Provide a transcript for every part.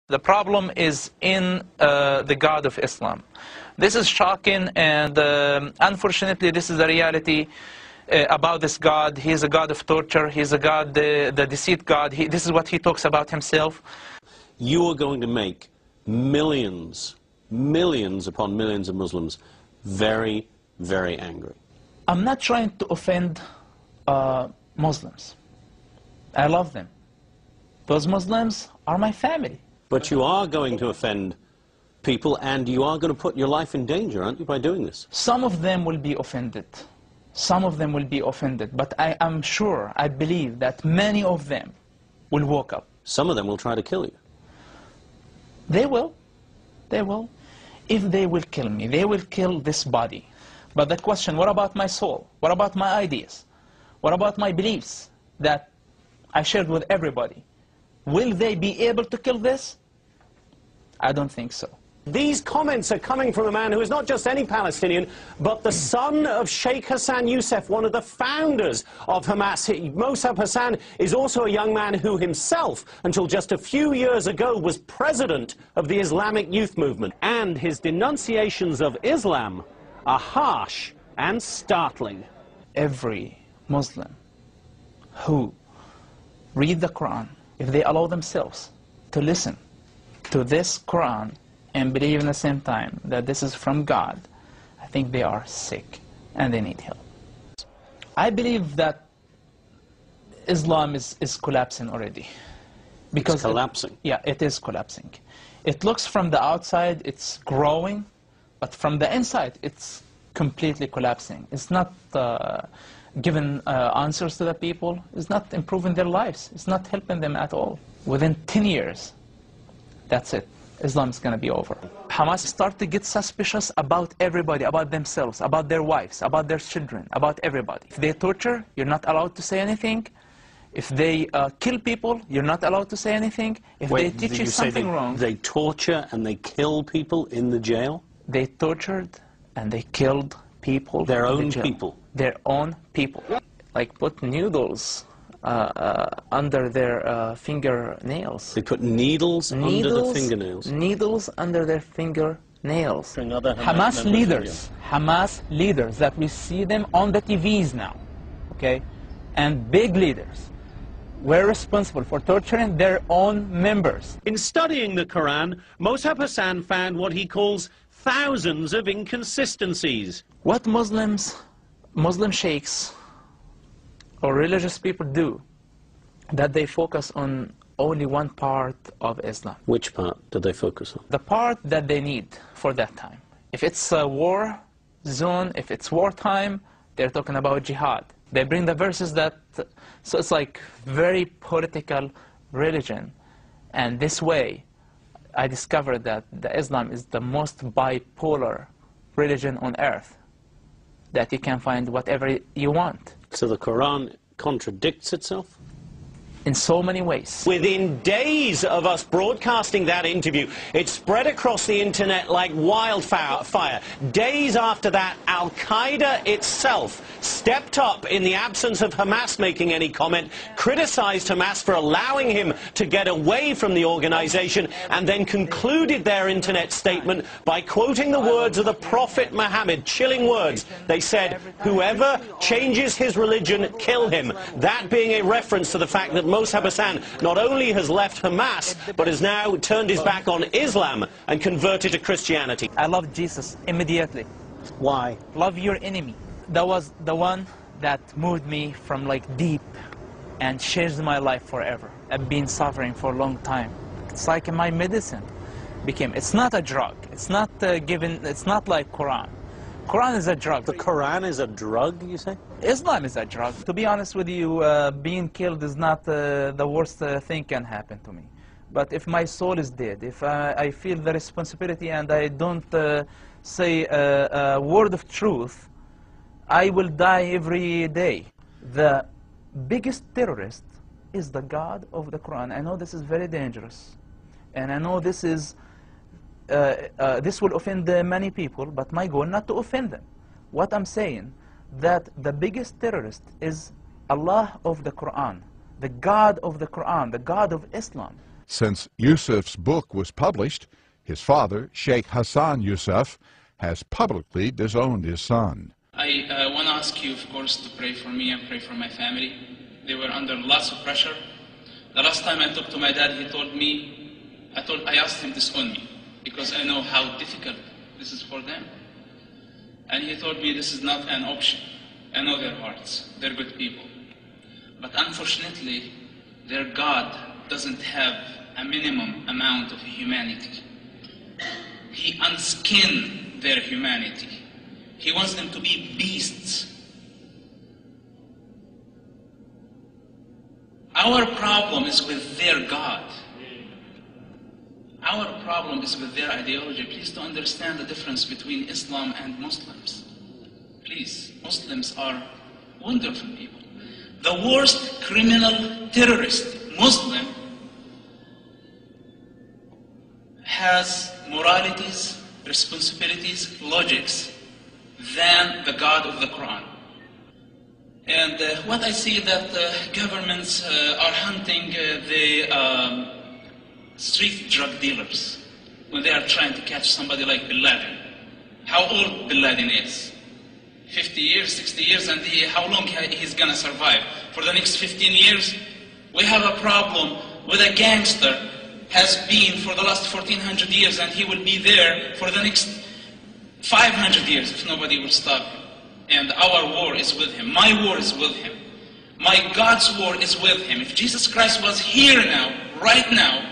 The problem is in the God of Islam. This is shocking, and unfortunately this is the reality about this God. He is a God of torture. He is a God, the deceit God. This is what he talks about himself. You are going to make millions, millions upon millions of Muslims very, very angry. I'm not trying to offend Muslims. I love them. Those Muslims are my family. But you are going to offend people, and you are going to put your life in danger, aren't you, by doing this? Some of them will be offended. Some of them will be offended. But I am sure, I believe that many of them will wake up. Some of them will try to kill you. They will. They will. If they will kill me, they will kill this body. But the question, what about my soul? What about my ideas? What about my beliefs that I shared with everybody? Will they be able to kill this? I don't think so. These comments are coming from a man who is not just any Palestinian, but the son of Sheikh Hassan Youssef, one of the founders of Hamas. Mosab Hassan is also a young man who himself, until just a few years ago, was president of the Islamic Youth Movement. And his denunciations of Islam are harsh and startling. Every Muslim who read the Quran, if they allow themselves to listen to this Quran and believe in the same time that this is from God, I think they are sick and they need help. I believe that Islam is collapsing already. Because it's collapsing? It is collapsing. It looks from the outside, it's growing, but from the inside, it's completely collapsing. It's not giving answers to the people. It's not improving their lives. It's not helping them at all. Within 10 years, that's it. Islam is going to be over. Hamas start to get suspicious about everybody, about themselves, about their wives, about their children, about everybody. If they torture, you're not allowed to say anything. If they kill people, you're not allowed to say anything. If they teach you something wrong... They torture and they kill people in the jail? They tortured and they killed people. Their own people? Their own people. Like put needles under their fingernails. They put needles under the fingernails? Needles under their fingernails. Hamas leaders that we see them on the TVs now, okay? And big leaders were responsible for torturing their own members. In studying the Quran, Mosab Hassan found what he calls thousands of inconsistencies. What Muslim sheikhs or religious people do, that they focus on only one part of Islam. Which part do they focus on? The part that they need for that time. If it's a war zone, if it's wartime, they're talking about jihad. They bring the verses that, so it's like very political religion. And this way, I discovered that the Islam is the most bipolar religion on earth, that you can find whatever you want. So the Quran contradicts itself? In so many ways. Within days of us broadcasting that interview, it spread across the internet like wildfire. Days after that, Al-Qaeda itself stepped up in the absence of Hamas making any comment, criticized Hamas for allowing him to get away from the organization, and then concluded their internet statement by quoting the words of the Prophet Muhammad, chilling words. They said, "Whoever changes his religion, kill him." That being a reference to the fact that Mosab Hassan not only has left Hamas, but has now turned his back on Islam and converted to Christianity. I love Jesus immediately. Why? Love your enemy. That was the one that moved me from like deep and changed my life forever. I've been suffering for a long time. It's like my medicine became. It's not a drug. It's not it's not like Quran. Quran is a drug. The Quran is a drug, you say? Islam is a drug. To be honest with you, being killed is not the worst thing can happen to me. But if my soul is dead, if I feel the responsibility and I don't say a word of truth, I will die every day. The biggest terrorist is the God of the Quran. I know this is very dangerous. And I know this is this will offend many people, but my goal not to offend them. What I'm saying, that the biggest terrorist is Allah of the Quran, the God of the Quran, the God of Islam. Since Youssef's book was published, his father, Sheikh Hassan Youssef, has publicly disowned his son. I want to ask you, of course, to pray for me and pray for my family. They were under lots of pressure. The last time I talked to my dad, he told me, I asked him to disown me, because I know how difficult this is for them. And he told me this is not an option. I know their hearts. They're good people. But unfortunately, their God doesn't have a minimum amount of humanity. He unskinned their humanity. He wants them to be beasts. Our problem is with their God. Our problem is with their ideology. Please to understand the difference between Islam and Muslims. Please, Muslims are wonderful people. The worst criminal terrorist, Muslim, has moralities, responsibilities, logics than the God of the Quran. And what I see that governments are hunting the street drug dealers when they are trying to catch somebody like Bin Laden. How old Bin Laden is? 50 years, 60 years, and how long he's going to survive? For the next 15 years? We have a problem with a gangster has been for the last 1400 years, and he will be there for the next 500 years if nobody will stop him. And our war is with him. My war is with him. My God's war is with him. If Jesus Christ was here now, right now,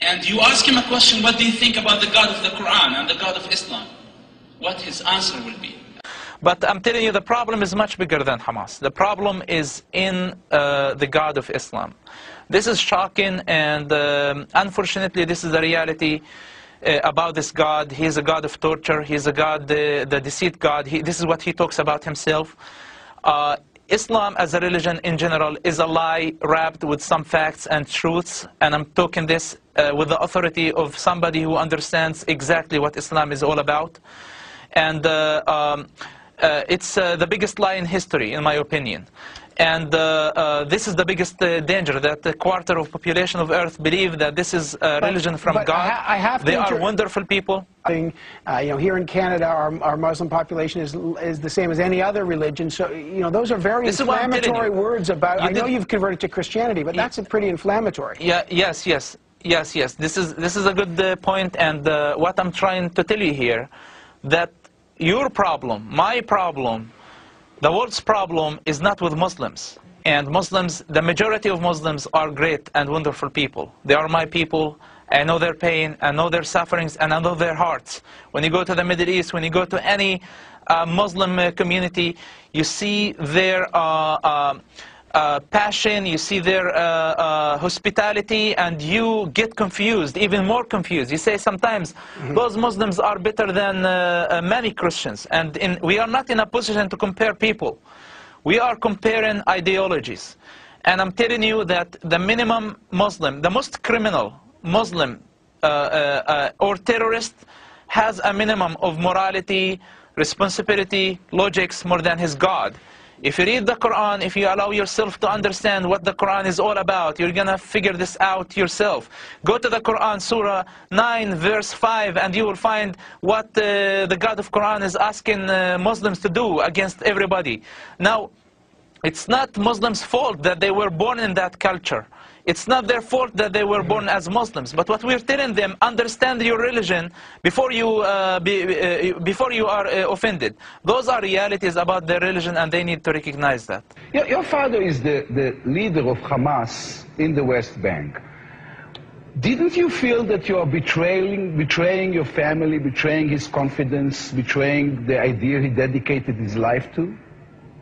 and you ask him a question, what do you think about the God of the Quran and the God of Islam? What his answer will be. But I'm telling you, the problem is much bigger than Hamas. The problem is in the God of Islam. This is shocking, and unfortunately this is the reality about this God. He's a God of torture. He's a God, the deceit God. This is what he talks about himself. Islam as a religion in general is a lie wrapped with some facts and truths, and I'm talking this with the authority of somebody who understands exactly what Islam is all about. And it's the biggest lie in history, in my opinion. And this is the biggest danger, that a quarter of population of Earth believe that this is a religion from God. They are wonderful people. You know, here in Canada, our Muslim population is the same as any other religion. So, you know, those are very inflammatory words about. I know you've converted to Christianity, but that's pretty inflammatory. Yeah. Yes. This is a good point, and what I'm trying to tell you here, that your problem, my problem, the world's problem is not with Muslims. And Muslims, the majority of Muslims are great and wonderful people. They are my people. I know their pain, I know their sufferings, and I know their hearts. When you go to the Middle East, when you go to any Muslim community, you see their passion, you see their hospitality, and you get confused, even more confused. You say sometimes, those Muslims are better than many Christians. And we are not in a position to compare people. We are comparing ideologies. And I'm telling you that the minimum Muslim, the most criminal Muslim or terrorist has a minimum of morality, responsibility, logics more than his God. If you read the Quran, if you allow yourself to understand what the Quran is all about, you're going to figure this out yourself. Go to the Quran, Surah 9, verse 5, and you will find what the God of Quran is asking Muslims to do against everybody. Now, it's not Muslims' fault that they were born in that culture. It's not their fault that they were born as Muslims. But what we're telling them, understand your religion before you are offended. Those are realities about their religion, and they need to recognize that. Your father is the leader of Hamas in the West Bank. Didn't you feel that you are betraying your family, betraying his confidence, betraying the idea he dedicated his life to?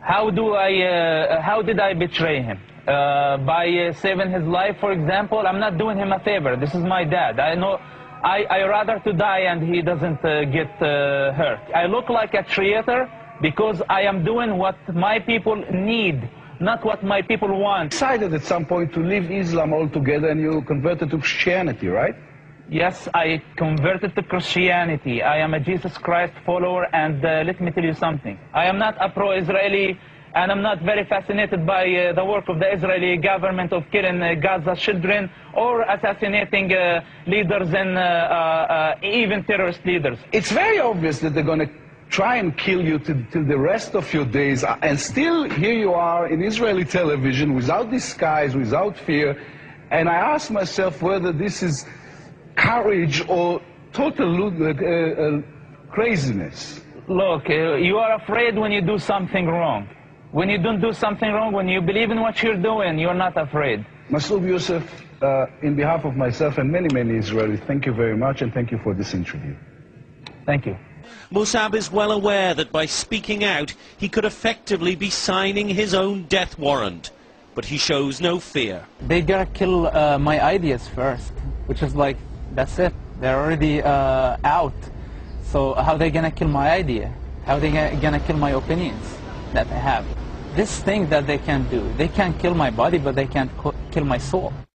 How did I betray him? By saving his life, for example? I'm not doing him a favor. This is my dad. I know I rather to die and he doesn't get hurt. I look like a traitor because I am doing what my people need, not what my people want. You decided at some point to leave Islam altogether, and you converted to Christianity, right? Yes, I converted to Christianity. I am a Jesus Christ follower, and let me tell you something. I am not a pro-Israeli and I'm not very fascinated by the work of the Israeli government of killing Gaza children or assassinating leaders and even terrorist leaders. It's very obvious that they're going to try and kill you till the rest of your days, and still here you are in Israeli television without disguise, without fear, and I ask myself whether this is courage or total craziness. Look, you are afraid when you do something wrong. When you don't do something wrong, when you believe in what you're doing, you're not afraid. Mosab Youssef, in behalf of myself and many Israelis, thank you very much, and thank you for this interview. Thank you. Mosab is well aware that by speaking out, he could effectively be signing his own death warrant. But he shows no fear. They gotta kill my ideas first, which is like, that's it. They're already out. So how are they gonna kill my idea? How are they gonna kill my opinions that I have? This thing that they can do, they can't kill my body, but they can't kill my soul.